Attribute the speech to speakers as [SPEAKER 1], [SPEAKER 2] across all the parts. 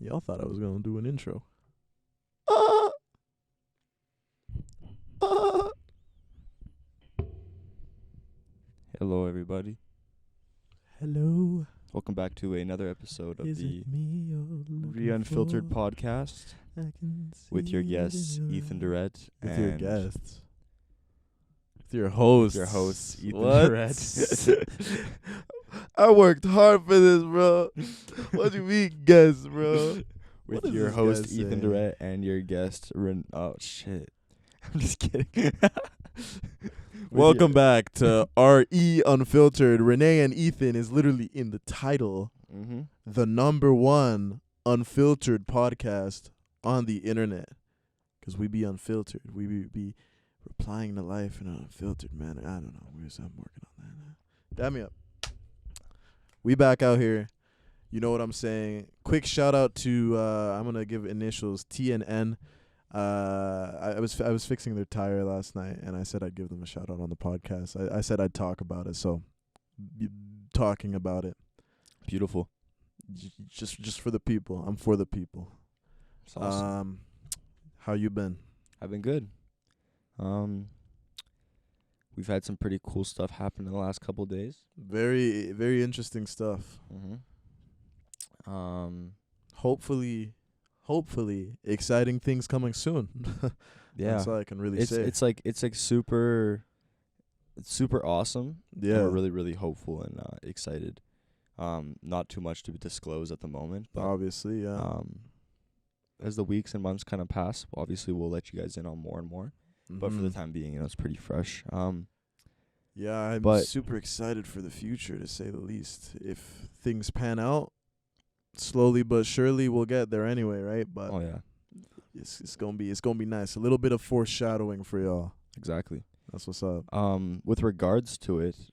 [SPEAKER 1] Y'all thought I was gonna do an intro.
[SPEAKER 2] Hello, everybody.
[SPEAKER 1] Hello.
[SPEAKER 2] Welcome back to another episode of
[SPEAKER 1] Is
[SPEAKER 2] the
[SPEAKER 1] it me you're looking
[SPEAKER 2] Unfiltered
[SPEAKER 1] for?
[SPEAKER 2] podcast
[SPEAKER 1] I can
[SPEAKER 2] with your
[SPEAKER 1] see it
[SPEAKER 2] guests,
[SPEAKER 1] in
[SPEAKER 2] Ethan
[SPEAKER 1] your
[SPEAKER 2] Durrett,
[SPEAKER 1] With
[SPEAKER 2] and
[SPEAKER 1] your guests. With your hosts.
[SPEAKER 2] your host, Ethan
[SPEAKER 1] What?
[SPEAKER 2] Durrett.
[SPEAKER 1] I worked hard for this, bro. What do you mean, guests, bro?
[SPEAKER 2] With
[SPEAKER 1] What is
[SPEAKER 2] your
[SPEAKER 1] this
[SPEAKER 2] host,
[SPEAKER 1] guy
[SPEAKER 2] Ethan
[SPEAKER 1] saying?
[SPEAKER 2] Durrett, and your guest, oh, shit. I'm just kidding.
[SPEAKER 1] Welcome back to RE Unfiltered. René and Ethan is literally in the title.
[SPEAKER 2] Mm-hmm.
[SPEAKER 1] The #1 unfiltered podcast on the internet. Because we be unfiltered. We be replying to life in an unfiltered manner. I don't know. I'm working on that. Damn me up. We back out here. You know what I'm saying. Quick shout out to, I'm going to give initials, T and N. I was fixing their tire last night, and I said I'd give them a shout out on the podcast. I said I'd talk about it, so talking about it.
[SPEAKER 2] Beautiful.
[SPEAKER 1] Just for the people. I'm for the people.
[SPEAKER 2] That's awesome.
[SPEAKER 1] How you been?
[SPEAKER 2] I've been good. We've had some pretty cool stuff happen in the last couple of days.
[SPEAKER 1] Very, very interesting stuff.
[SPEAKER 2] Mm-hmm.
[SPEAKER 1] Hopefully, exciting things coming soon.
[SPEAKER 2] Yeah.
[SPEAKER 1] That's all I can really say.
[SPEAKER 2] It's like super awesome.
[SPEAKER 1] Yeah.
[SPEAKER 2] And we're really, really hopeful and excited. Not too much to disclose at the moment, but
[SPEAKER 1] Obviously, yeah.
[SPEAKER 2] As the weeks and months kind of pass, obviously we'll let you guys in on more and more. But for the
[SPEAKER 1] Mhm.
[SPEAKER 2] time being, it's pretty fresh.
[SPEAKER 1] Yeah, I'm
[SPEAKER 2] but-
[SPEAKER 1] super excited for the future, to say the least. If things pan out, slowly but surely we'll get there anyway, right? But
[SPEAKER 2] Oh yeah,
[SPEAKER 1] it's gonna be nice. A little bit of foreshadowing for y'all.
[SPEAKER 2] exactly.
[SPEAKER 1] That's what's up.
[SPEAKER 2] With regards to it,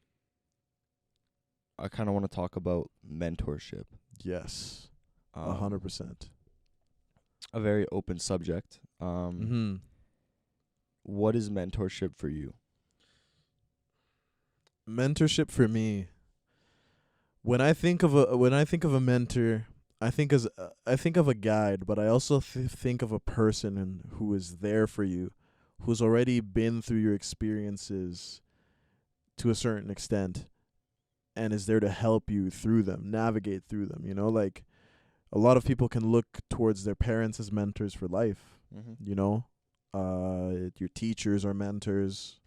[SPEAKER 2] I kind of want to talk about mentorship.
[SPEAKER 1] Yes, 100%.
[SPEAKER 2] A very open subject.
[SPEAKER 1] Mm-hmm.
[SPEAKER 2] What is mentorship for you?
[SPEAKER 1] Mentorship for me. When I think of a mentor, I think of a guide, but I also think of a person who is there for you, who's already been through your experiences to a certain extent, and is there to help you through them, navigate through them. You know, like a lot of people can look towards their parents as mentors for life.
[SPEAKER 2] Mm-hmm.
[SPEAKER 1] You know, your teachers are mentors.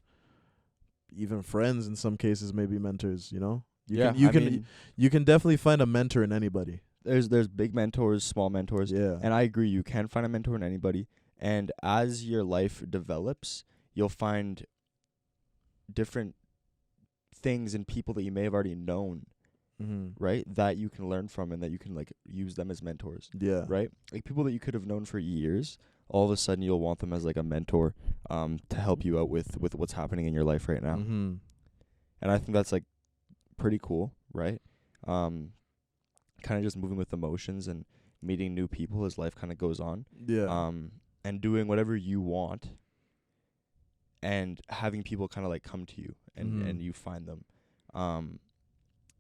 [SPEAKER 1] Even friends, in some cases, may be mentors. You know, you can definitely find a mentor in anybody.
[SPEAKER 2] There's big mentors, small mentors.
[SPEAKER 1] Yeah,
[SPEAKER 2] And I agree, you can find a mentor in anybody. And as your life develops, you'll find different things in people that you may have already known, right? That you can learn from and that you can like use them as mentors,
[SPEAKER 1] Yeah,
[SPEAKER 2] right? Like people that you could have known for years, all of a sudden you'll want them as like a mentor to help you out with what's happening in your life right now.
[SPEAKER 1] Mm-hmm.
[SPEAKER 2] And I think that's like pretty cool, right? Kind of just moving with emotions and meeting new people as life kind of goes on.
[SPEAKER 1] Yeah.
[SPEAKER 2] And doing whatever you want and having people kind of like come to you and you find them.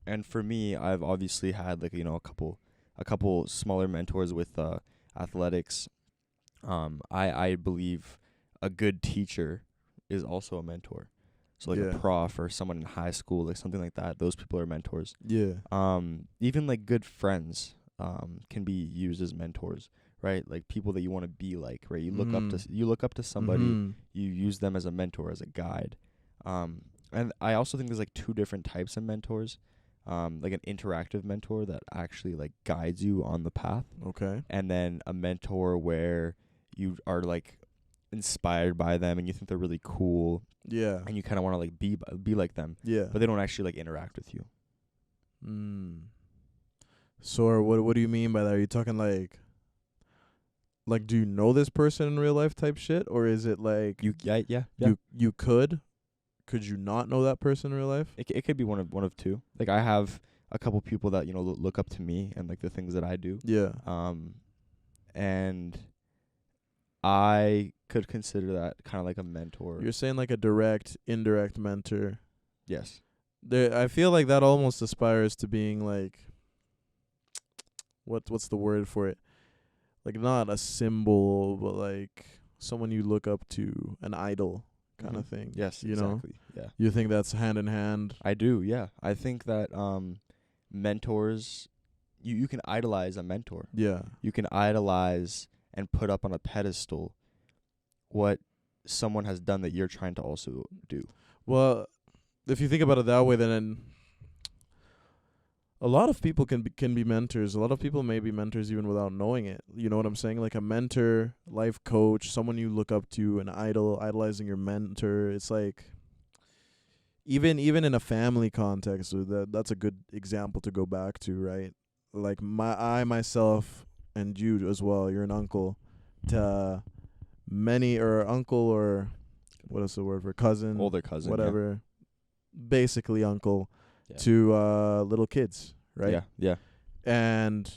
[SPEAKER 2] And for me, I've obviously had like, a couple smaller mentors with athletics. I believe a good teacher is also a mentor. So like a prof or someone in high school, like something like that. Those people are mentors.
[SPEAKER 1] Yeah.
[SPEAKER 2] Even like good friends can be used as mentors, right? Like people that you want to be like, right? You look up to somebody, you use them as a mentor, as a guide. And I also think there's like two different types of mentors. Like an interactive mentor that actually like guides you on the path.
[SPEAKER 1] Okay.
[SPEAKER 2] And then a mentor where you are like inspired by them and you think they're really cool.
[SPEAKER 1] Yeah.
[SPEAKER 2] And you kind of want to like be like them.
[SPEAKER 1] Yeah.
[SPEAKER 2] But they don't actually like interact with you.
[SPEAKER 1] So what do you mean by that? Are you talking like do you know this person in real life type shit, or is it like
[SPEAKER 2] You
[SPEAKER 1] could you not know that person in real life?
[SPEAKER 2] It could be one of two. Like I have a couple people that look up to me and like the things that I do.
[SPEAKER 1] Yeah.
[SPEAKER 2] And I could consider that kind of like a mentor.
[SPEAKER 1] You're saying like a direct, indirect mentor.
[SPEAKER 2] Yes.
[SPEAKER 1] I feel like that almost aspires to being like what's the word for it? like not a symbol, but like someone you look up to, an idol kind of thing.
[SPEAKER 2] Yes,
[SPEAKER 1] you know?
[SPEAKER 2] exactly. Yeah.
[SPEAKER 1] You think that's hand in hand?
[SPEAKER 2] I do, yeah. I think that mentors, you can idolize a mentor.
[SPEAKER 1] Yeah.
[SPEAKER 2] You can idolize and put up on a pedestal what someone has done that you're trying to also do.
[SPEAKER 1] Well, if you think about it that way, then a lot of people can be mentors. A lot of people may be mentors even without knowing it. You know what I'm saying? Like a mentor, life coach, someone you look up to, an idol, idolizing your mentor. It's like even in a family context, so that's a good example to go back to, right? Like I myself and you as well. You're an uncle to many, or uncle, or what is the word for cousin?
[SPEAKER 2] Older cousin,
[SPEAKER 1] whatever. Basically uncle.
[SPEAKER 2] Yeah.
[SPEAKER 1] To little kids, right?
[SPEAKER 2] Yeah, yeah.
[SPEAKER 1] And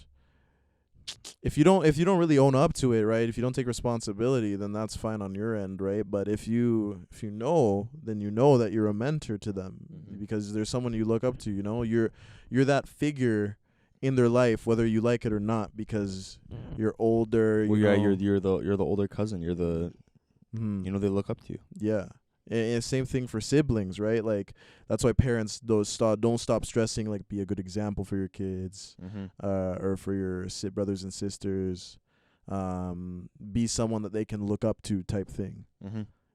[SPEAKER 1] if you don't really own up to it, right? If you don't take responsibility, then that's fine on your end, right? But if you know, then you know that you're a mentor to them, because there's someone you look up to. You know, you're that figure in their life, whether you like it or not, because you're older.
[SPEAKER 2] Well,
[SPEAKER 1] you're
[SPEAKER 2] the older cousin. You're the you know, they look up to you.
[SPEAKER 1] Yeah. And same thing for siblings, right? Like that's why parents don't stop stressing, like be a good example for your kids, or for your brothers and sisters, be someone that they can look up to, type thing.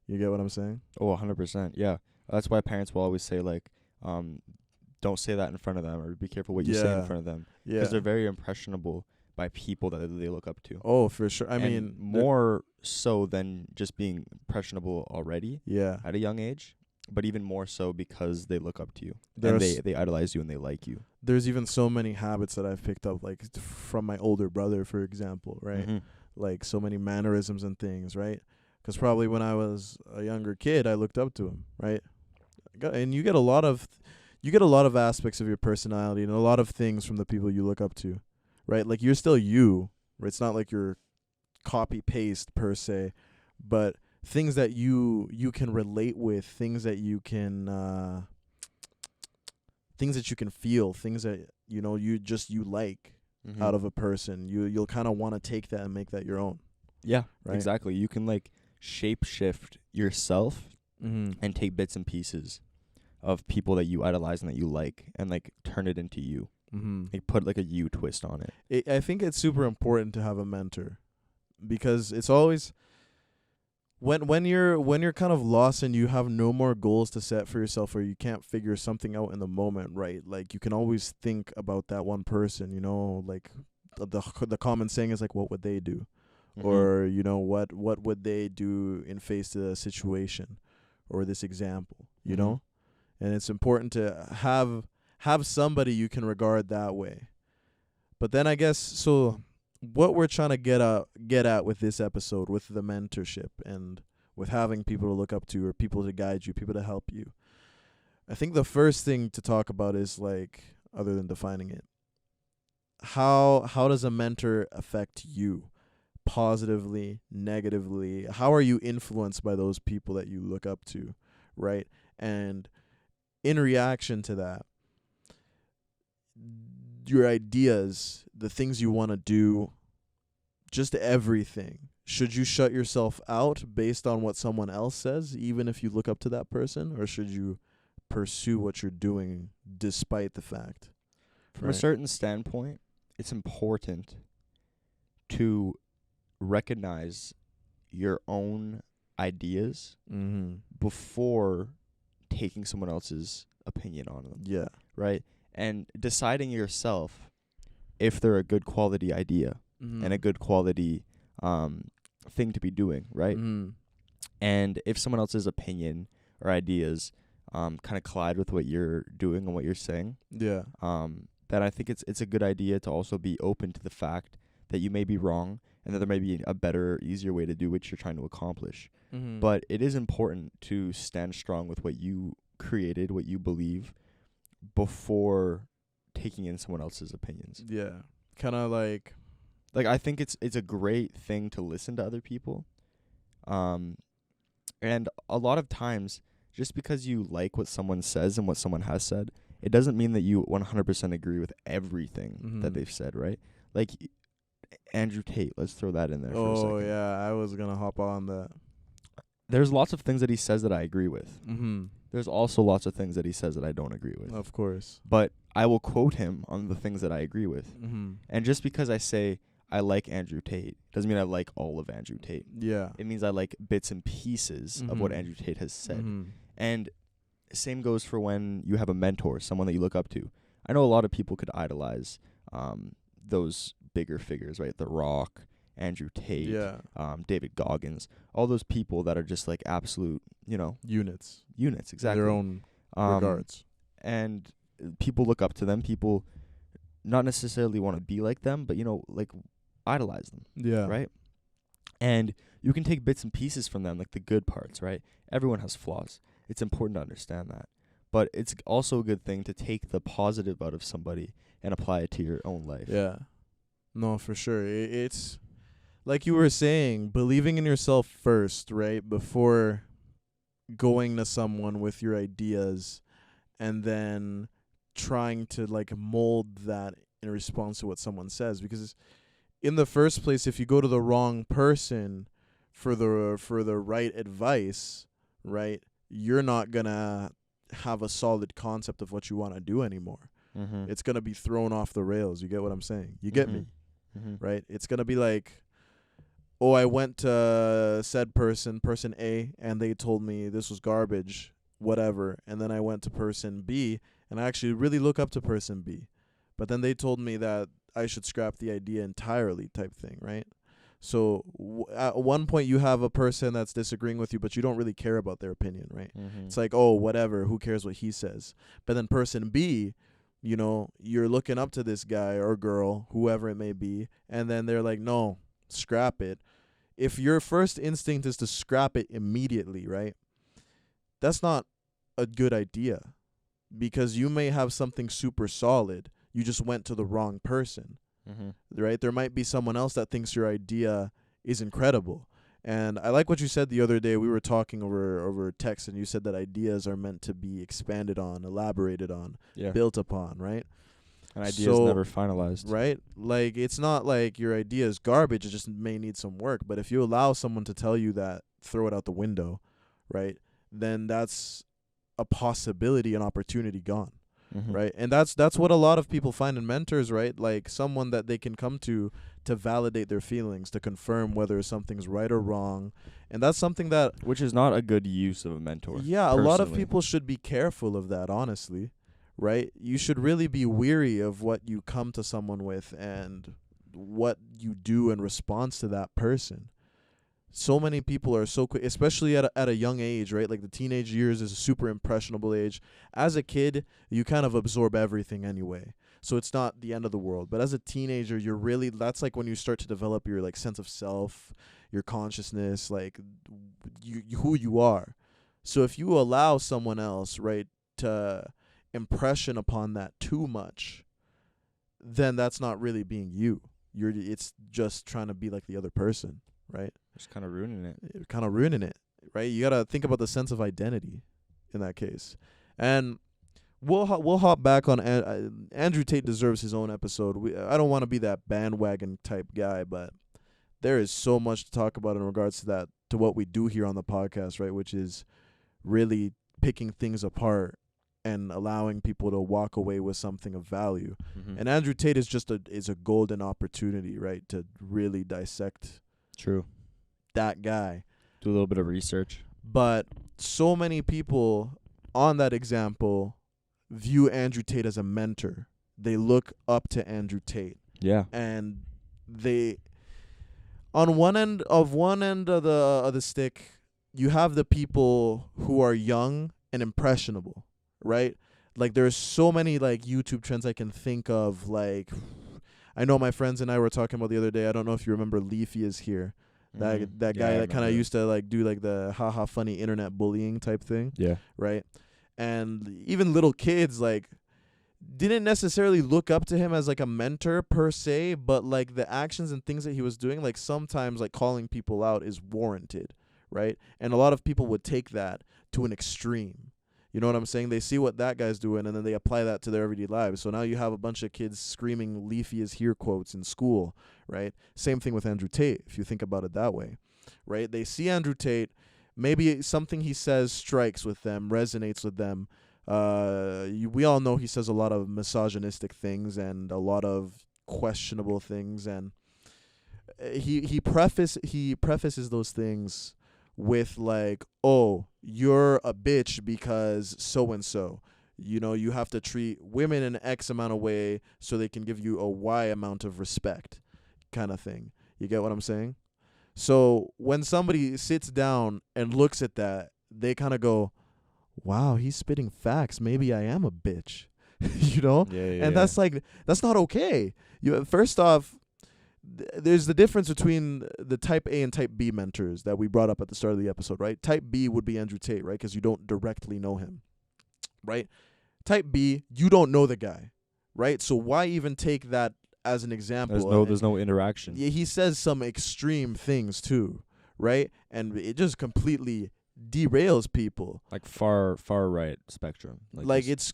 [SPEAKER 1] You get what I'm saying?
[SPEAKER 2] Oh, 100%. Yeah, that's why parents will always say like, don't say that in front of them, or be careful what you say in front of them, because they're very impressionable by people that they look up to.
[SPEAKER 1] Oh, for sure. I
[SPEAKER 2] and
[SPEAKER 1] mean,
[SPEAKER 2] more so than just being impressionable already.
[SPEAKER 1] Yeah.
[SPEAKER 2] At a young age, but even more so because they look up to you, and they idolize you and they like you.
[SPEAKER 1] There's even so many habits that I've picked up, like from my older brother, for example, right? Like so many mannerisms and things, right? Because probably when I was a younger kid, I looked up to him, right? And you get a lot of aspects of your personality and a lot of things from the people you look up to. Right, like you're still you. Right? It's not like you're copy paste per se, but things that you can relate with, things that you can feel, things that you like out of a person. You'll kind of want to take that and make that your own.
[SPEAKER 2] Yeah,
[SPEAKER 1] right?
[SPEAKER 2] Exactly. You can like shape shift yourself
[SPEAKER 1] Mm-hmm.
[SPEAKER 2] and take bits and pieces of people that you idolize and that you like, and like turn it into you. Like put like a you twist on it.
[SPEAKER 1] I think it's super important to have a mentor, because it's always when you're kind of lost and you have no more goals to set for yourself, or you can't figure something out in the moment, right? Like you can always think about that one person, you know, like the common saying is like, what would they do? Or you know, what would they do in face to the situation or this example, you know? And it's important to have somebody you can regard that way. But then I guess, so what we're trying to get at with this episode, with the mentorship and with having people to look up to, or people to guide you, people to help you, I think the first thing to talk about is, like, other than defining it, how does a mentor affect you? Positively, negatively? How are you influenced by those people that you look up to, right? And in reaction to that, your ideas, the things you want to do, just everything. Should you shut yourself out based on what someone else says, even if you look up to that person? Or should you pursue what you're doing despite the fact?
[SPEAKER 2] From a certain standpoint, it's important to recognize your own ideas before taking someone else's opinion on them.
[SPEAKER 1] Yeah.
[SPEAKER 2] Right? And deciding yourself if they're a good quality idea and a good quality thing to be doing, right? And if someone else's opinion or ideas kind of collide with what you're doing and what you're saying, then I think it's a good idea to also be open to the fact that you may be wrong and that there may be a better, easier way to do what you're trying to accomplish. But it is important to stand strong with what you created, what you believe, before taking in someone else's opinions.
[SPEAKER 1] Yeah. Kind of like
[SPEAKER 2] I think it's a great thing to listen to other people. And a lot of times, just because you like what someone says and what someone has said, it doesn't mean that you 100% agree with everything that they've said, right? Like, Andrew Tate, let's throw that in there for a
[SPEAKER 1] Oh
[SPEAKER 2] second.
[SPEAKER 1] yeah, I was gonna hop on that.
[SPEAKER 2] There's lots of things that he says that I agree with.
[SPEAKER 1] Mm-hmm.
[SPEAKER 2] There's also lots of things that he says that I don't agree with.
[SPEAKER 1] Of course.
[SPEAKER 2] But I will quote him on the things that I agree with.
[SPEAKER 1] Mm-hmm.
[SPEAKER 2] And just because I say I like Andrew Tate doesn't mean I like all of Andrew Tate.
[SPEAKER 1] Yeah.
[SPEAKER 2] It means I like bits and pieces of what Andrew Tate has said.
[SPEAKER 1] Mm-hmm.
[SPEAKER 2] And same goes for when you have a mentor, someone that you look up to. I know a lot of people could idolize those bigger figures, right? The Rock, Andrew Tate,
[SPEAKER 1] Yeah.
[SPEAKER 2] David Goggins, all those people that are just like absolute,
[SPEAKER 1] Units.
[SPEAKER 2] exactly.
[SPEAKER 1] Their own regards.
[SPEAKER 2] And people look up to them. People not necessarily want to be like them, but, like idolize them,
[SPEAKER 1] Yeah.
[SPEAKER 2] right? And you can take bits and pieces from them, like the good parts, right? Everyone has flaws. It's important to understand that. But it's also a good thing to take the positive out of somebody and apply it to your own life.
[SPEAKER 1] Yeah. No, for sure. It's like you were saying, believing in yourself first, right? Before going to someone with your ideas and then trying to like mold that in response to what someone says. Because in the first place, if you go to the wrong person for the right advice, right, you're not gonna have a solid concept of what you want to do anymore.
[SPEAKER 2] Mm-hmm.
[SPEAKER 1] It's gonna be thrown off the rails. You get what I'm saying? You get me, right? It's gonna be like, oh, I went to said person A, and they told me this was garbage, whatever. And then I went to person B, and I actually really look up to person B. But then they told me that I should scrap the idea entirely type thing, right? So at one point you have a person that's disagreeing with you, but you don't really care about their opinion, right?
[SPEAKER 2] Mm-hmm.
[SPEAKER 1] It's like, oh, whatever, who cares what he says? But then person B, you're looking up to this guy or girl, whoever it may be, and then they're like, no, scrap it. If your first instinct is to scrap it immediately, right, that's not a good idea, because you may have something super solid. You just went to the wrong person, right? There might be someone else that thinks your idea is incredible. And I like what you said the other day. We were talking over text, and you said that ideas are meant to be expanded on, elaborated on, built upon, right?
[SPEAKER 2] An idea is never finalized.
[SPEAKER 1] Right? Like, it's not like your idea is garbage. It just may need some work. But if you allow someone to tell you that, throw it out the window, right, then that's a possibility, an opportunity gone, right? And that's what a lot of people find in mentors, right? Like someone that they can come to validate their feelings, to confirm whether something's right or wrong. And that's something that...
[SPEAKER 2] which is not a good use of a mentor.
[SPEAKER 1] Yeah,
[SPEAKER 2] personally.
[SPEAKER 1] A lot of people should be careful of that, honestly. Right? You should really be weary of what you come to someone with and what you do in response to that person. So many people are so quick, especially at a young age, right? Like the teenage years is a super impressionable age. As a kid, you kind of absorb everything anyway. So it's not the end of the world. But as a teenager, that's like when you start to develop your like sense of self, your consciousness, like who you are. So if you allow someone else, right, to impression upon that too much, then that's not really being you. It's just trying to be like the other person, right?
[SPEAKER 2] Just kind of ruining it.
[SPEAKER 1] You're kind of ruining it, right? You gotta think about the sense of identity in that case. And we'll hop back on Andrew Tate deserves his own episode. I don't want to be that bandwagon type guy, but there is so much to talk about in regards to that, to what we do here on the podcast, right? Which is really picking things apart and allowing people to walk away with something of value. And Andrew Tate is just a golden opportunity, right, to really dissect that guy.
[SPEAKER 2] Do a little bit of research.
[SPEAKER 1] But so many people on that example view Andrew Tate as a mentor. They look up to Andrew Tate.
[SPEAKER 2] Yeah.
[SPEAKER 1] And they, on one end of the stick, you have the people who are young and impressionable, right? Like there's so many like YouTube trends I can think of. Like I know my friends and I were talking about the other day. I don't know if you remember Leafy is here. That guy that kind of used to like do like the haha funny internet bullying type thing. Yeah. Right? And even little kids like didn't necessarily look up to him as like a mentor per se, but like the actions and things that he was doing, like sometimes like calling people out is warranted, right? And a lot of people would take that to an extreme. You know what I'm saying? They see what that guy's doing, and then they apply that to their everyday lives. So now you have a bunch of kids screaming "Leafy is here" quotes in school, right? Same thing with Andrew Tate, if you think about it that way, right? They see Andrew Tate, maybe something he says strikes with them, resonates with them. We all know he says a lot of misogynistic things and a lot of questionable things, and he prefaces those things with like, oh, you're a bitch because so and so. You know, you have to treat women in X amount of way so they can give you a Y amount of respect, kind of thing. You get what I'm saying? So when somebody sits down and looks at that, they kind of go, wow, he's spitting facts. Maybe I am a bitch. You know?
[SPEAKER 2] Yeah.
[SPEAKER 1] And that's like, that's not okay. First off, there's the difference between the type A and type B mentors that we brought up at the start of the episode, right? Type B would be Andrew Tate, right? Because you don't directly know him, right? Type B, you don't know the guy, right? So why even take that as an example?
[SPEAKER 2] There's no interaction.
[SPEAKER 1] Yeah, he says some extreme things too, right? And it just completely derails people.
[SPEAKER 2] Like far right spectrum.
[SPEAKER 1] Like it's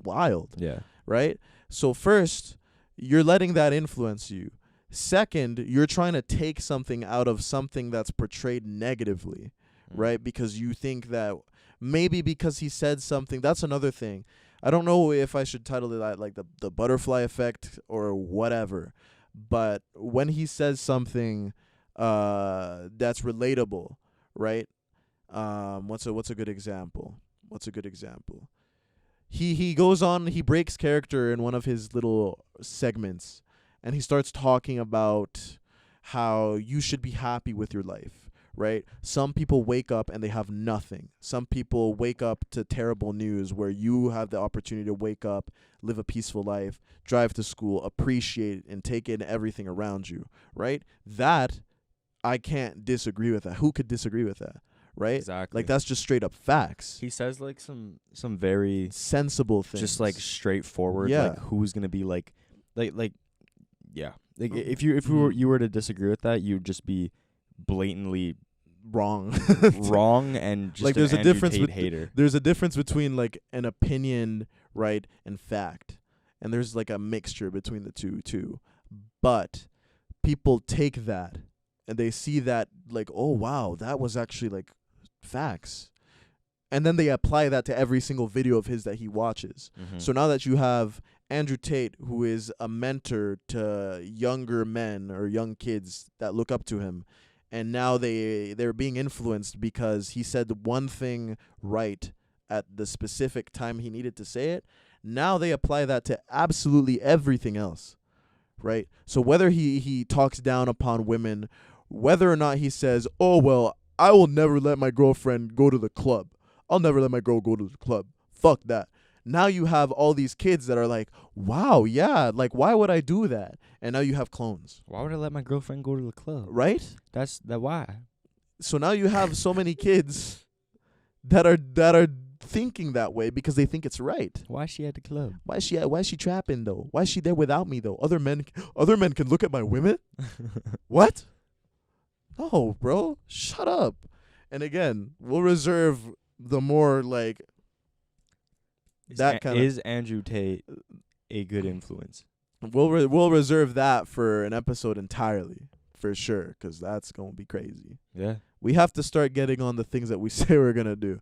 [SPEAKER 1] wild.
[SPEAKER 2] Yeah.
[SPEAKER 1] Right? So first, you're letting that influence you. Second, you're trying to take something out of something that's portrayed negatively, right? Because you think that maybe because he said something, that's another thing. I don't know if I should title it that, like the butterfly effect or whatever, but when he says something that's relatable, right? What's a good example? He goes on, he breaks character in one of his little segments, and he starts talking about how you should be happy with your life, right? Some people wake up and they have nothing. Some people wake up to terrible news, where you have the opportunity to wake up, live a peaceful life, drive to school, appreciate and take in everything around you, right? That, I can't disagree with that. Who could disagree with that? Right?
[SPEAKER 2] Exactly.
[SPEAKER 1] Like, that's just straight up facts.
[SPEAKER 2] He says like some very
[SPEAKER 1] sensible things.
[SPEAKER 2] just like straightforward.
[SPEAKER 1] Yeah.
[SPEAKER 2] Like who's gonna be like yeah. Like if you were to disagree with that, you'd just be blatantly
[SPEAKER 1] wrong.
[SPEAKER 2] wrong and just
[SPEAKER 1] like there's
[SPEAKER 2] an
[SPEAKER 1] a
[SPEAKER 2] Andrew
[SPEAKER 1] difference
[SPEAKER 2] Tate hater.
[SPEAKER 1] There's a difference between like an opinion, right, and fact. And there's like a mixture between the two too. But people take that and they see that like, oh wow, that was actually like facts. And then they apply that to every single video of his that he watches.
[SPEAKER 2] Mm-hmm.
[SPEAKER 1] So now that you have Andrew Tate, who is a mentor to younger men or young kids that look up to him, and now they're being influenced because he said one thing right at the specific time he needed to say it. Now they apply that to absolutely everything else, right? So whether he talks down upon women, whether or not he says, oh, well, I will never let my girlfriend go to the club. I'll never let my girl go to the club. Fuck that. Now you have all these kids that are like, wow, yeah, like, why would I do that? And now you have clones.
[SPEAKER 2] Why would I let my girlfriend go to the club?
[SPEAKER 1] Right?
[SPEAKER 2] That's why.
[SPEAKER 1] So now you have so many kids that are thinking that way because they think it's right.
[SPEAKER 2] Why is she at the club?
[SPEAKER 1] Why is she trapping though? Why is she there without me though? Other men can look at my women? What? No, bro. Shut up. And again, we'll reserve the more like that kind of.
[SPEAKER 2] Is Andrew Tate a good influence?
[SPEAKER 1] We'll reserve that for an episode entirely, for sure, because that's gonna be crazy.
[SPEAKER 2] Yeah.
[SPEAKER 1] We have to start getting on the things that we say we're gonna do.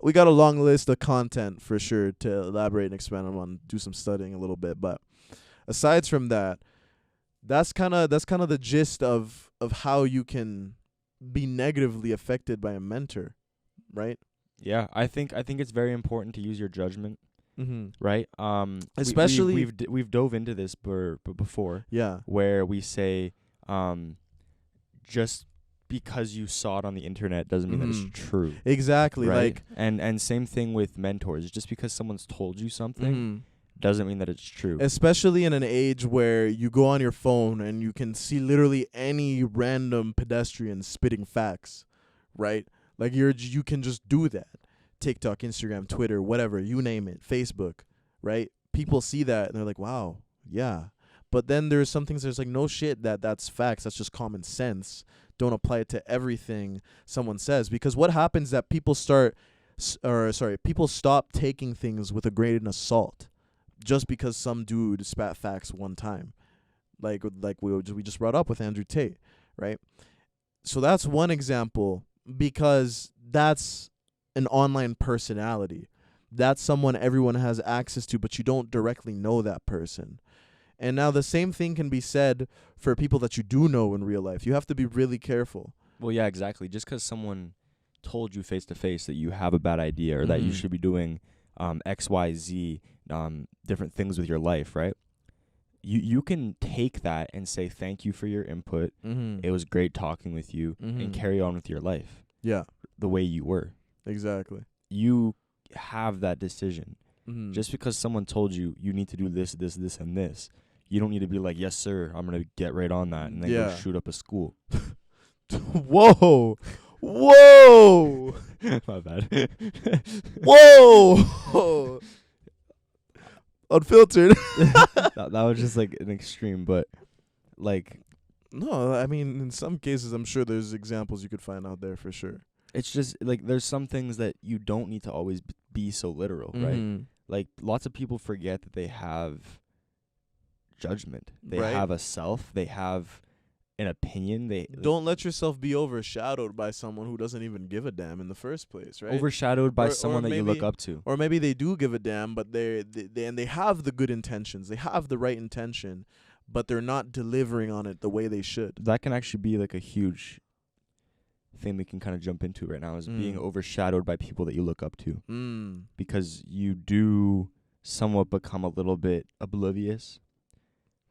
[SPEAKER 1] We got a long list of content for sure to elaborate and expand on, do some studying a little bit. But aside from that, that's kind of the gist of how you can be negatively affected by a mentor, right?
[SPEAKER 2] Yeah, I think it's very important to use your judgment, right?
[SPEAKER 1] Especially
[SPEAKER 2] we've dove into this before,
[SPEAKER 1] yeah,
[SPEAKER 2] where we say, just because you saw it on the internet doesn't mean that it's true.
[SPEAKER 1] Exactly,
[SPEAKER 2] right?
[SPEAKER 1] like
[SPEAKER 2] and same thing with mentors. Just because someone's told you something doesn't mean that it's true.
[SPEAKER 1] Especially in an age where you go on your phone and you can see literally any random pedestrian spitting facts, right? Like you can just do that. TikTok, Instagram, Twitter, whatever, you name it, Facebook, right? People see that and they're like, wow, yeah. But then there's some things there's like, no shit, that's facts. That's just common sense. Don't apply it to everything someone says. Because what happens is that people start people stop taking things with a grain of salt just because some dude spat facts one time, like we just brought up with Andrew Tate, right? So that's one example, because that's an online personality. That's someone everyone has access to, but you don't directly know that person. And now the same thing can be said for people that you do know in real life. You have to be really careful.
[SPEAKER 2] Well, yeah, exactly. Just because someone told you face to face that you have a bad idea or that you should be doing X, Y, Z, different things with your life, right? You can take that and say thank you for your input. It was great talking with you, and carry on with your life.
[SPEAKER 1] Yeah,
[SPEAKER 2] the way you were.
[SPEAKER 1] exactly.
[SPEAKER 2] You have that decision. Just because someone told you you need to do this, this, this, and this, you don't need to be like, yes, sir, I'm going to get right on that, and then go shoot up a school.
[SPEAKER 1] Whoa. Whoa.
[SPEAKER 2] My bad.
[SPEAKER 1] Whoa. Unfiltered.
[SPEAKER 2] that was just like an extreme, but like...
[SPEAKER 1] No, I mean, in some cases, I'm sure there's examples you could find out there for sure.
[SPEAKER 2] It's just, like, there's some things that you don't need to always be so literal, right? Like, lots of people forget that they have judgment. They have a self. They have an opinion.
[SPEAKER 1] Don't let yourself be overshadowed by someone who doesn't even give a damn in the first place, right?
[SPEAKER 2] Overshadowed by someone that you look up to.
[SPEAKER 1] Or maybe they do give a damn, but they have the good intentions. They have the right intention, but they're not delivering on it the way they should.
[SPEAKER 2] That can actually be like a huge thing we can kind of jump into right now, is being overshadowed by people that you look up to. Because you do somewhat become a little bit oblivious,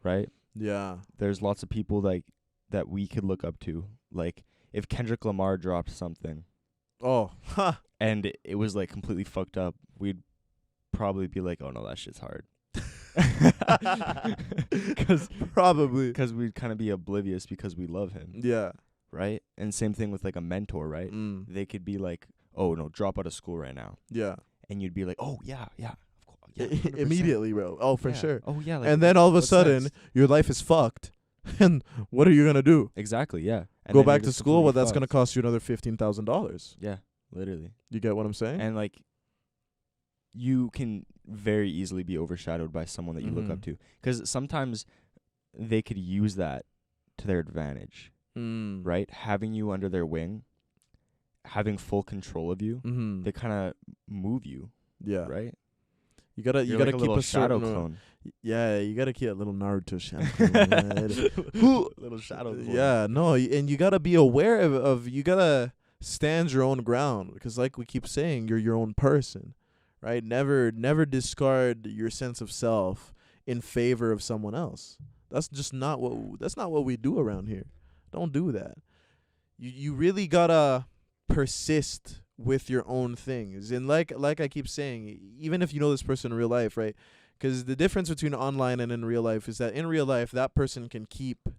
[SPEAKER 2] right?
[SPEAKER 1] Yeah.
[SPEAKER 2] There's lots of people that we could look up to. Like, if Kendrick Lamar dropped something and it was like completely fucked up, we'd probably be like, oh no, that shit's hard. Because we'd kind of be oblivious because we love him.
[SPEAKER 1] Yeah.
[SPEAKER 2] Right? And same thing with like a mentor, right? They could be like, oh no, drop out of school right now.
[SPEAKER 1] Yeah.
[SPEAKER 2] And you'd be like, oh yeah.
[SPEAKER 1] Immediately, bro. Oh, for sure.
[SPEAKER 2] Oh yeah. Like,
[SPEAKER 1] and then all of a sudden, your life is fucked. And what are you gonna do?
[SPEAKER 2] Exactly, yeah. And
[SPEAKER 1] go back to school? Well, that's gonna cost you another $15,000.
[SPEAKER 2] Yeah, literally.
[SPEAKER 1] You get what I'm saying?
[SPEAKER 2] And like, you can very easily be overshadowed by someone that you look up to, because sometimes they could use that to their advantage, right? Having you under their wing, having full control of you, they kind of move you. Yeah. Right. You gotta
[SPEAKER 1] like
[SPEAKER 2] keep a shadow clone.
[SPEAKER 1] Yeah, you gotta keep a little Naruto shadow
[SPEAKER 2] clone. Little shadow clone.
[SPEAKER 1] Yeah, no, and you gotta be aware of you gotta stand your own ground, because like we keep saying, you're your own person, right? Never discard your sense of self in favor of someone else. That's just not what we do around here. Don't do that. You really gotta persist with your own things. And like I keep saying, even if you know this person in real life, right? Because the difference between online and in real life is that in real life, that person can keep,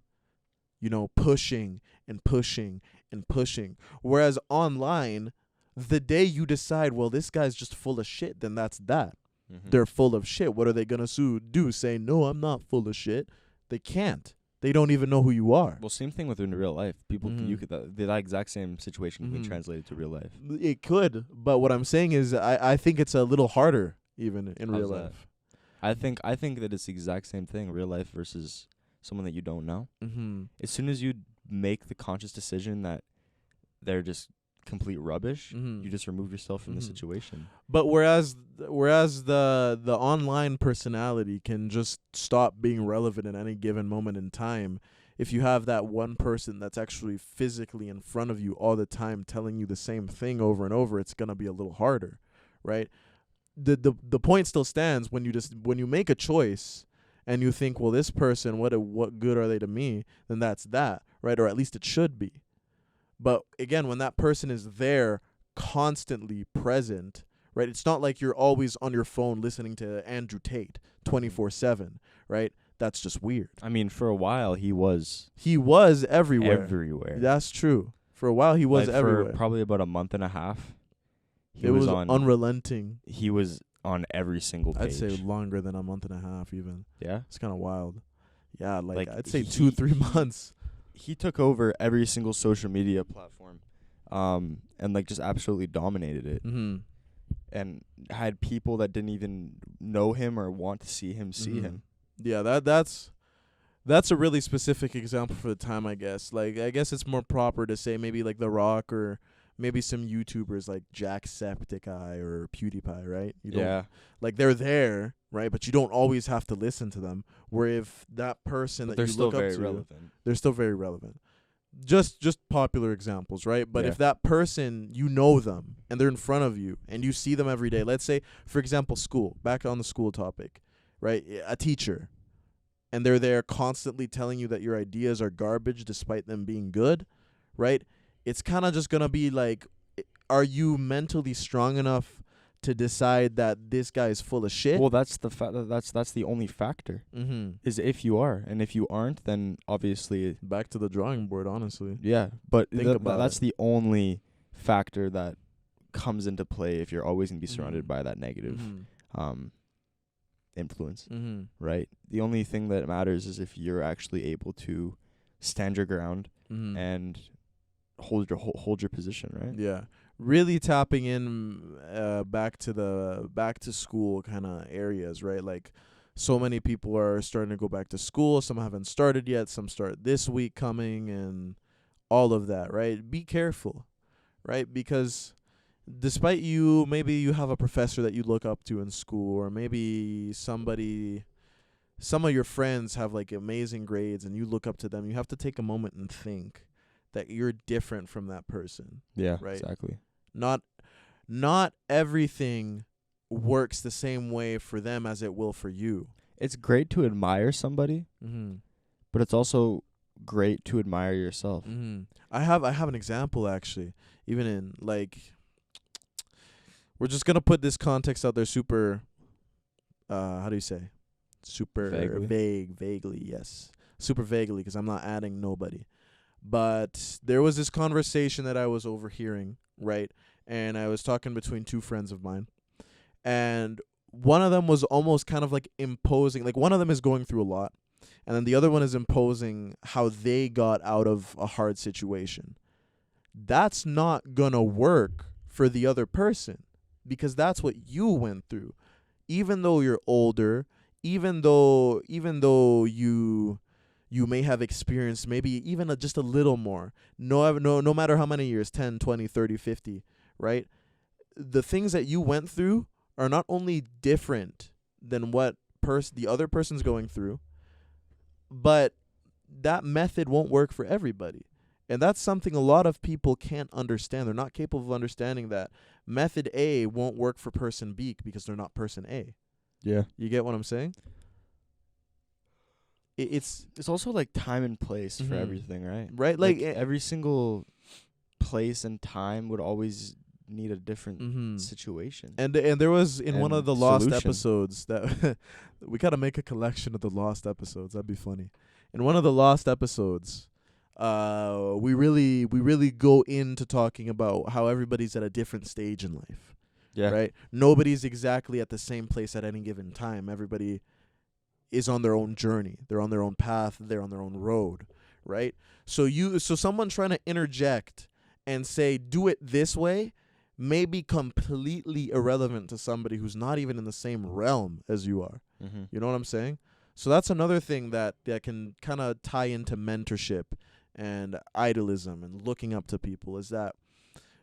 [SPEAKER 1] pushing and pushing and pushing. Whereas online, the day you decide, well, this guy's just full of shit, then that's that. They're full of shit. What are they going to do? Say, no, I'm not full of shit. They can't. They don't even know who you are.
[SPEAKER 2] Well, same thing with in real life. People, that exact same situation can be translated to real life.
[SPEAKER 1] It could, but what I'm saying is, I think it's a little harder even in real life.
[SPEAKER 2] I think that it's the exact same thing, real life versus someone that you don't know. As soon as you make the conscious decision that they're just complete rubbish, you just remove yourself from the situation.
[SPEAKER 1] But whereas the online personality can just stop being relevant at any given moment in time, if you have that one person that's actually physically in front of you all the time telling you the same thing over and over, it's gonna be a little harder, right? The point still stands when you make a choice and you think, well, this person, what good are they to me? Then that's that, right? Or at least it should be. But again, when that person is there, constantly present, right? It's not like you're always on your phone listening to Andrew Tate 24/7, right? That's just weird.
[SPEAKER 2] I mean, for a while he was
[SPEAKER 1] everywhere.
[SPEAKER 2] Everywhere.
[SPEAKER 1] That's true. For a while he was everywhere.
[SPEAKER 2] For probably about a month and a half.
[SPEAKER 1] It was unrelenting.
[SPEAKER 2] He was on every single page.
[SPEAKER 1] I'd say longer than a month and a half even.
[SPEAKER 2] Yeah?
[SPEAKER 1] It's kind of wild. Yeah, like I'd say 2-3 months.
[SPEAKER 2] He took over every single social media platform, and like just absolutely dominated it. and had people that didn't even know him or want to see him see him.
[SPEAKER 1] Yeah, that's a really specific example for the time, I guess. Like, I guess it's more proper to say maybe like The Rock or maybe some YouTubers like Jacksepticeye or PewDiePie, right? You don't,
[SPEAKER 2] Yeah.
[SPEAKER 1] like, they're there, right? But you don't always have to listen to them. Where if that person
[SPEAKER 2] But
[SPEAKER 1] that
[SPEAKER 2] they're
[SPEAKER 1] you
[SPEAKER 2] still
[SPEAKER 1] look up
[SPEAKER 2] very
[SPEAKER 1] to,
[SPEAKER 2] relevant.
[SPEAKER 1] they're still very relevant. Just popular examples, right? But
[SPEAKER 2] Yeah.
[SPEAKER 1] if that person, you know them and they're in front of you and you see them every day, let's say, for example, school, back on the school topic, right? A teacher, and they're there constantly telling you that your ideas are garbage despite them being good, right? It's kind of just going to be like, are you mentally strong enough to decide that this guy is full of shit?
[SPEAKER 2] Well, that's the that's the only factor. Is if you are, and if you aren't, then obviously
[SPEAKER 1] Back to the drawing board, honestly.
[SPEAKER 2] yeah. But
[SPEAKER 1] Think about
[SPEAKER 2] that's
[SPEAKER 1] it.
[SPEAKER 2] the only factor that comes into play if you're always gonna be surrounded
[SPEAKER 1] Mhm.
[SPEAKER 2] by that negative
[SPEAKER 1] Mm-hmm.
[SPEAKER 2] influence,
[SPEAKER 1] Mm-hmm.
[SPEAKER 2] right? The only thing that matters is if you're actually able to stand your ground
[SPEAKER 1] Mm-hmm.
[SPEAKER 2] and hold your position, right?
[SPEAKER 1] Yeah, really tapping in back to school kind of areas, right? Like, so many people are starting to go back to school. Some haven't started yet. Some start this week coming, and all of that, right? Be careful, right? Because despite maybe you have a professor that you look up to in school, or maybe some of your friends have like amazing grades and you look up to them, you have to take a moment and think that you're different from that person.
[SPEAKER 2] Yeah,
[SPEAKER 1] Right.
[SPEAKER 2] exactly.
[SPEAKER 1] Not everything works the same way for them as it will for you.
[SPEAKER 2] It's great to admire somebody,
[SPEAKER 1] Mm-hmm.
[SPEAKER 2] but it's also great to admire yourself.
[SPEAKER 1] Mm-hmm. I have an example, actually. Even in, like, we're just gonna put this context out there super how do you say? Super vaguely, yes. Super vaguely, 'cause I'm not adding nobody. But there was this conversation that I was overhearing, right? And I was talking between two friends of mine. And one of them was almost kind of like imposing, like, one of them is going through a lot, and then the other one is imposing how they got out of a hard situation. That's not gonna work for the other person, because that's what you went through. Even though you're older, even though you may have experienced maybe even just a little more, no matter how many years, 10, 20, 30, 50, right? The things that you went through are not only different than what the other person's going through, but that method won't work for everybody. And that's something a lot of people can't understand. They're not capable of understanding that method A won't work for person B because they're not person A.
[SPEAKER 2] Yeah.
[SPEAKER 1] You get what I'm saying? It's
[SPEAKER 2] also like time and place for
[SPEAKER 1] Mhm.
[SPEAKER 2] everything, right?
[SPEAKER 1] right,
[SPEAKER 2] Like every single place and time would always need a different
[SPEAKER 1] Mhm.
[SPEAKER 2] situation.
[SPEAKER 1] And there was in one of
[SPEAKER 2] And
[SPEAKER 1] the lost
[SPEAKER 2] solution.
[SPEAKER 1] episodes that we gotta make a collection of the lost episodes. That'd be funny. In one of the lost episodes, we really go into talking about how everybody's at a different stage in life.
[SPEAKER 2] Yeah.
[SPEAKER 1] Right? Nobody's exactly at the same place at any given time. Everybody is on their own journey. They're on their own path. They're on their own road, right? So someone trying to interject and say, do it this way, may be completely irrelevant to somebody who's not even in the same realm as you are.
[SPEAKER 2] Mm-hmm.
[SPEAKER 1] You know what I'm saying? So that's another thing that can kind of tie into mentorship and idolism and looking up to people, is that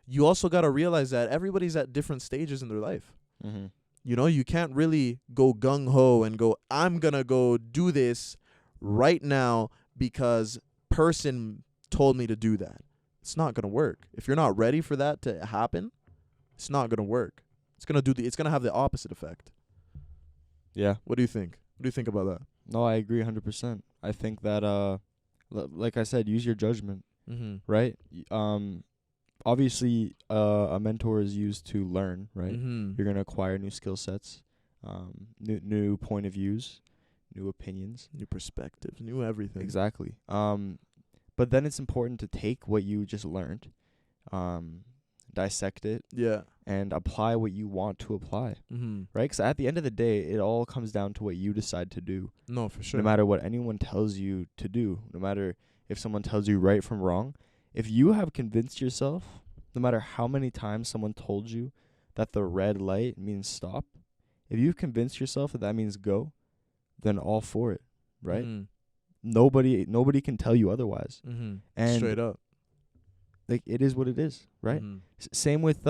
[SPEAKER 1] you also got to realize that everybody's at different stages in their life.
[SPEAKER 2] Mm-hmm.
[SPEAKER 1] You know, you can't really go gung-ho and go, I'm going to go do this right now because person told me to do that. It's not going to work. If you're not ready for that to happen, it's not going to work. It's going to have the opposite effect.
[SPEAKER 2] Yeah.
[SPEAKER 1] What do you think? What do you think about that?
[SPEAKER 2] No, I agree 100%. I think that like I said, use your judgment,
[SPEAKER 1] Mm-hmm.
[SPEAKER 2] right? Obviously a mentor is used to learn, right?
[SPEAKER 1] Mm-hmm.
[SPEAKER 2] You're going to acquire new skill sets, new point of views, new opinions,
[SPEAKER 1] New perspectives, new everything.
[SPEAKER 2] exactly. But then it's important to take what you just learned, dissect it,
[SPEAKER 1] Yeah.
[SPEAKER 2] and apply what you want to apply,
[SPEAKER 1] Mm-hmm.
[SPEAKER 2] right? 'Cause at the end of the day, it all comes down to what you decide to do.
[SPEAKER 1] No, for sure.
[SPEAKER 2] No matter what anyone tells you to do, no matter if someone tells you right from wrong, if you have convinced yourself, no matter how many times someone told you that the red light means stop, if you've convinced yourself that means go, then all for it, right? Nobody can tell you otherwise. And
[SPEAKER 1] straight up.
[SPEAKER 2] Like, it is what it is, right? Same with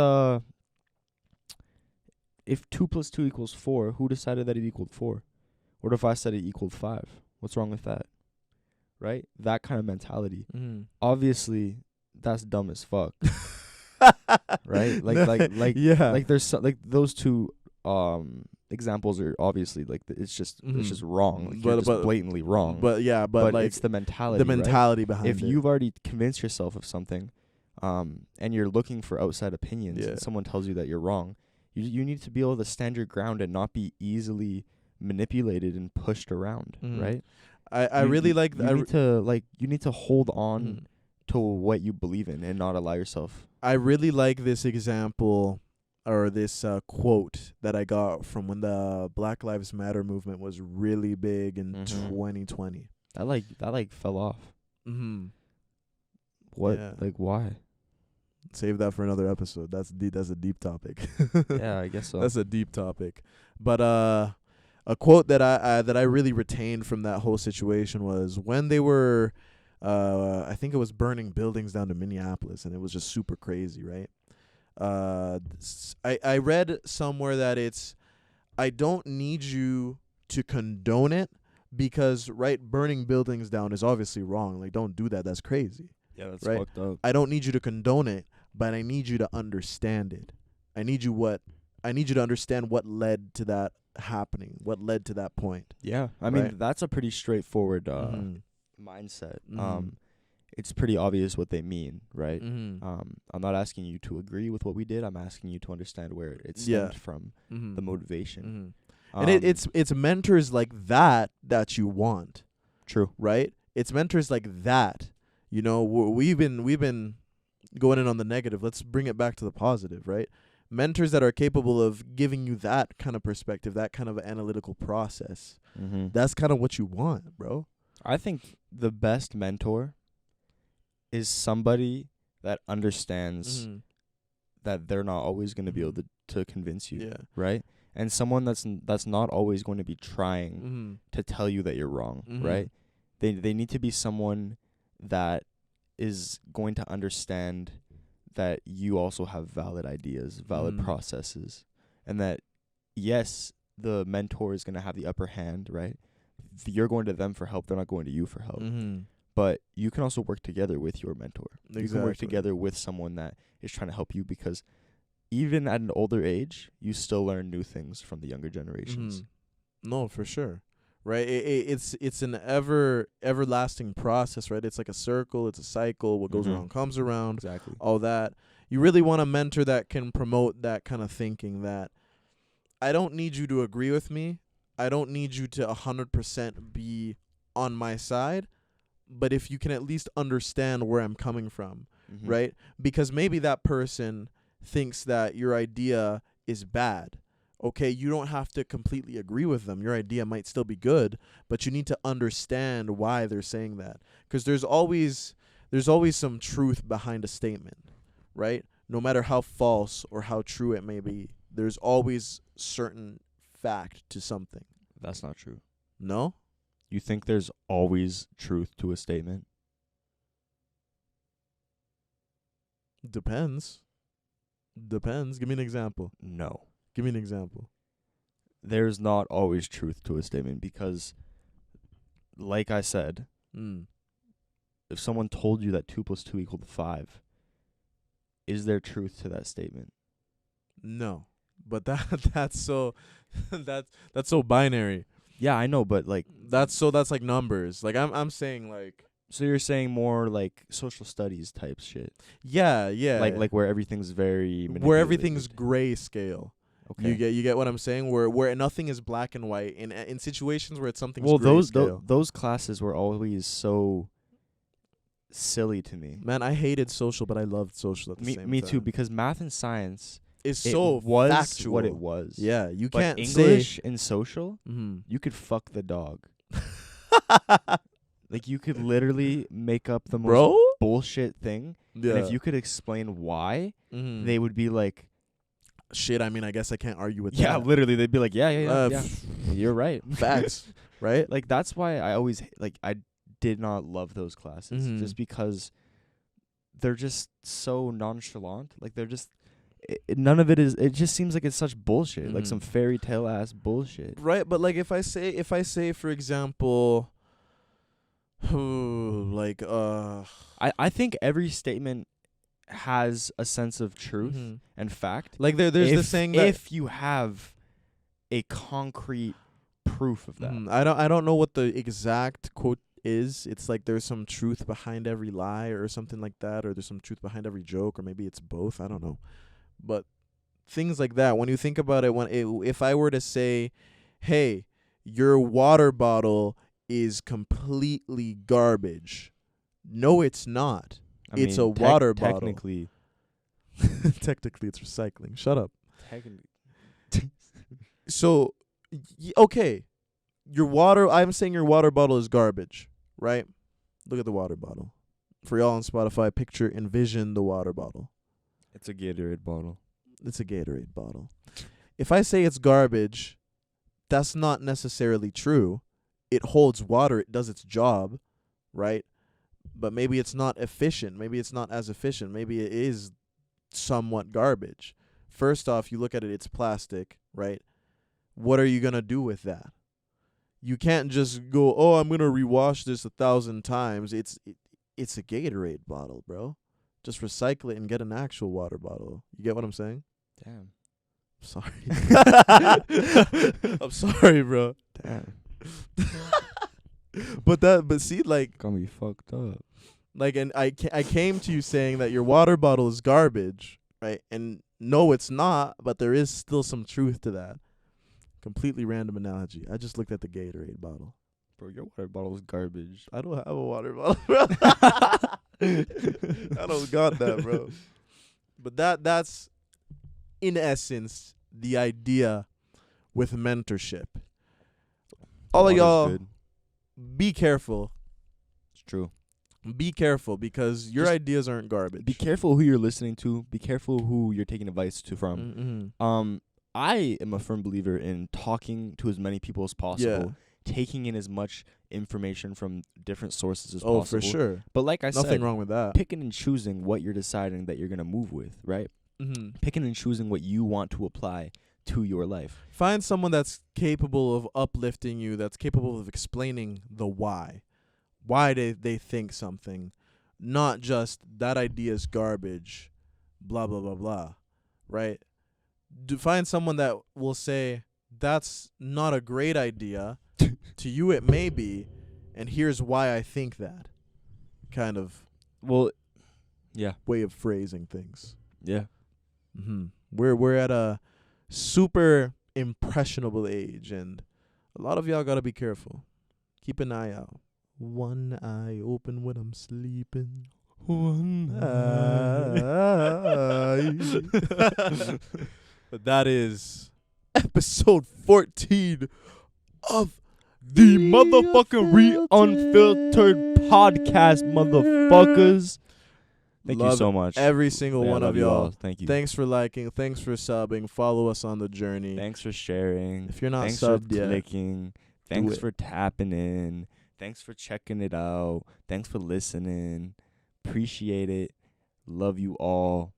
[SPEAKER 2] if 2 + 2 = 4, who decided that it equaled 4? What if I said it equaled 5? What's wrong with that? Right? That kind of mentality. Obviously, that's dumb as fuck. Right? Like there's like those two examples are obviously like it's just wrong. Like, you're just blatantly wrong.
[SPEAKER 1] But like
[SPEAKER 2] it's the mentality.
[SPEAKER 1] Right? Behind
[SPEAKER 2] if
[SPEAKER 1] it.
[SPEAKER 2] you've already convinced yourself of something, and you're looking for outside opinions, and someone tells you that you're wrong, you need to be able to stand your ground and not be easily manipulated and pushed around, right?
[SPEAKER 1] I really like
[SPEAKER 2] you need to hold on to what you believe in and not allow yourself.
[SPEAKER 1] I really like this example or this quote that I got from when the Black Lives Matter movement was really big in 2020.
[SPEAKER 2] That fell off. What?
[SPEAKER 1] Yeah.
[SPEAKER 2] Like, why?
[SPEAKER 1] Save that for another episode. That's a deep topic.
[SPEAKER 2] Yeah, I guess so.
[SPEAKER 1] That's a deep topic. But a quote that I really retained from that whole situation was when they were I think it was burning buildings down to Minneapolis, and it was just super crazy, right? I read somewhere that it's, I don't need you to condone it because, right, burning buildings down is obviously wrong. Like, don't do that. That's crazy.
[SPEAKER 2] Yeah, that's
[SPEAKER 1] right?
[SPEAKER 2] fucked up.
[SPEAKER 1] I don't need you to condone it, but I need you to understand it. I need you to understand what led to that happening, what led to that point.
[SPEAKER 2] Yeah. I mean, that's a pretty straightforward mindset. It's pretty obvious what they mean, right? I'm not asking you to agree with what we did. I'm asking you to understand where it stemmed from, the motivation.
[SPEAKER 1] And it's mentors like that you want.
[SPEAKER 2] True.
[SPEAKER 1] Right? It's mentors like that. You know, we've been going in on the negative. Let's bring it back to the positive, right? Mentors that are capable of giving you that kind of perspective, that kind of analytical process. That's kind of what you want, bro.
[SPEAKER 2] I think the best mentor is somebody that understands that they're not always going to be able to convince you, right? And someone that's not always going to be trying to tell you that you're wrong, right? They need to be someone that is going to understand that you also have valid ideas, valid processes, and that, yes, the mentor is going to have the upper hand, right? You're going to them for help. They're not going to you for help. But you can also work together with your mentor.
[SPEAKER 1] Exactly.
[SPEAKER 2] You can work together with someone that is trying to help you, because even at an older age, you still learn new things from the younger generations.
[SPEAKER 1] No, for sure. Right? It's an everlasting process, right? It's like a circle, it's a cycle. What goes around comes around.
[SPEAKER 2] Exactly.
[SPEAKER 1] All that. You really want a mentor that can promote that kind of thinking, that I don't need you to agree with me. I don't need you to 100% be on my side, but if you can at least understand where I'm coming from, right? Because maybe that person thinks that your idea is bad. Okay, you don't have to completely agree with them. Your idea might still be good, but you need to understand why they're saying that. Because there's always some truth behind a statement, right? No matter how false or how true it may be, there's always certain fact to something.
[SPEAKER 2] That's not true.
[SPEAKER 1] No?
[SPEAKER 2] You think there's always truth to a statement?
[SPEAKER 1] Depends. Give me an example.
[SPEAKER 2] No.
[SPEAKER 1] Give me an example.
[SPEAKER 2] There's not always truth to a statement, because, like I said, if someone told you that 2 + 2 = 5, is there truth to that statement?
[SPEAKER 1] No. But that's so that's so binary.
[SPEAKER 2] Yeah, I know, but like
[SPEAKER 1] that's like numbers. Like I'm saying, like,
[SPEAKER 2] so you're saying more like social studies type shit.
[SPEAKER 1] Yeah.
[SPEAKER 2] Like where everything's very manipulated.
[SPEAKER 1] Where everything's grayscale.
[SPEAKER 2] Okay.
[SPEAKER 1] You get what I'm saying? Where nothing is black and white in situations where it's something.
[SPEAKER 2] Well,
[SPEAKER 1] grayscale.
[SPEAKER 2] those classes were always so silly to me.
[SPEAKER 1] Man, I hated social, but I loved social at the same time.
[SPEAKER 2] Me too, because math and science
[SPEAKER 1] is so
[SPEAKER 2] was
[SPEAKER 1] factual.
[SPEAKER 2] what it was.
[SPEAKER 1] Yeah, you
[SPEAKER 2] but
[SPEAKER 1] can't
[SPEAKER 2] English and social. You could fuck the dog. Like, you could literally make up the most bullshit thing. Yeah. And if you could explain why, they would be like,
[SPEAKER 1] Shit, I mean, I guess I can't argue with
[SPEAKER 2] Yeah,
[SPEAKER 1] that.
[SPEAKER 2] literally, they'd be like, yeah. You're right.
[SPEAKER 1] Facts, right?
[SPEAKER 2] Like, that's why I always, like, I did not love those classes.
[SPEAKER 1] Mhm.
[SPEAKER 2] Just because they're just so nonchalant. Like, they're just, none of it is, it just seems like it's such bullshit. Like, some
[SPEAKER 1] Mhm.
[SPEAKER 2] fairy tale ass bullshit.
[SPEAKER 1] Right, but like if I say for example, like
[SPEAKER 2] I think every statement has a sense of truth
[SPEAKER 1] mhm.
[SPEAKER 2] and fact.
[SPEAKER 1] Like there's the saying that
[SPEAKER 2] if you have a concrete proof of that.
[SPEAKER 1] I don't know what the exact quote is. It's like there's some truth behind every lie or something like that, or there's some truth behind every joke, or maybe it's both. I don't know. But things like that, when you think about it, if I were to say, hey, your water bottle is completely garbage. No, it's not. It's a water bottle.
[SPEAKER 2] Technically.
[SPEAKER 1] Technically, it's recycling. Shut up.
[SPEAKER 2] Technically.
[SPEAKER 1] So, okay, I'm saying your water bottle is garbage, right? Look at the water bottle. For y'all on Spotify, envision the water bottle.
[SPEAKER 2] It's a Gatorade bottle.
[SPEAKER 1] It's a Gatorade bottle. If I say it's garbage, that's not necessarily true. It holds water. It does its job, right? But maybe it's not efficient. Maybe it's not as efficient. Maybe it is somewhat garbage. First off, you look at it, it's plastic, right? What are you going to do with that? You can't just go, oh, I'm going to rewash this 1,000 times. It's a Gatorade bottle, bro. Just recycle it and get an actual water bottle. You get what I'm saying?
[SPEAKER 2] Damn.
[SPEAKER 1] Sorry. I'm sorry, bro.
[SPEAKER 2] Damn.
[SPEAKER 1] But see, like,
[SPEAKER 2] Gonna be fucked up.
[SPEAKER 1] like, and I came to you saying that your water bottle is garbage, right? And no, it's not, but there is still some truth to that. Completely random analogy. I just looked at the Gatorade bottle.
[SPEAKER 2] Bro, your water bottle is garbage.
[SPEAKER 1] I don't have a water bottle, bro. I don't got that, bro. But that's in essence the idea with mentorship. All of y'all,
[SPEAKER 2] Good.
[SPEAKER 1] be careful.
[SPEAKER 2] It's true.
[SPEAKER 1] Be careful because your
[SPEAKER 2] Just
[SPEAKER 1] ideas aren't garbage.
[SPEAKER 2] Be careful who you're listening to. Be careful who you're taking advice from.
[SPEAKER 1] Mm-hmm.
[SPEAKER 2] I am a firm believer in talking to as many people as possible, taking in as much information from different sources as possible.
[SPEAKER 1] Oh, for sure.
[SPEAKER 2] But like I said,
[SPEAKER 1] nothing wrong with that.
[SPEAKER 2] Picking and choosing what you're deciding that you're going to move with, right?
[SPEAKER 1] Mm-hmm.
[SPEAKER 2] Picking and choosing what you want to apply to your life.
[SPEAKER 1] Find someone that's capable of uplifting you, that's capable of explaining the why they think something, not just that idea is garbage, blah, blah, blah, blah, right? Find someone that will say, that's not a great idea. To you it may be, and here's why I think that. Kind of way of phrasing things.
[SPEAKER 2] Yeah.
[SPEAKER 1] Mm-hmm. We're at a super impressionable age, and a lot of y'all gotta be careful. Keep an eye out. One eye open when I'm sleeping. One eye. But that is episode 14 of
[SPEAKER 2] the motherfucking Unfiltered podcast, motherfuckers. Thank you so much.
[SPEAKER 1] Every single one of y'all.
[SPEAKER 2] Thank you.
[SPEAKER 1] Thanks for liking. Thanks for subbing. Follow us on the journey.
[SPEAKER 2] Thanks for sharing.
[SPEAKER 1] If you're not
[SPEAKER 2] thanks
[SPEAKER 1] subbed
[SPEAKER 2] for
[SPEAKER 1] yet,
[SPEAKER 2] clicking. Thanks for tapping in. Thanks for checking it out. Thanks for listening. Appreciate it. Love you all.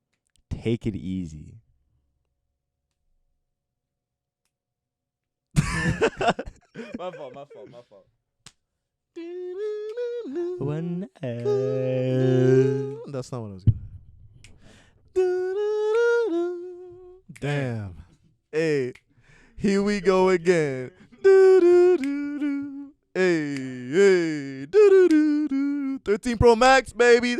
[SPEAKER 2] Take it easy.
[SPEAKER 1] My fault. That's not what I was gonna. Damn. Hey, here we go again. Hey, 13 Pro Max, baby.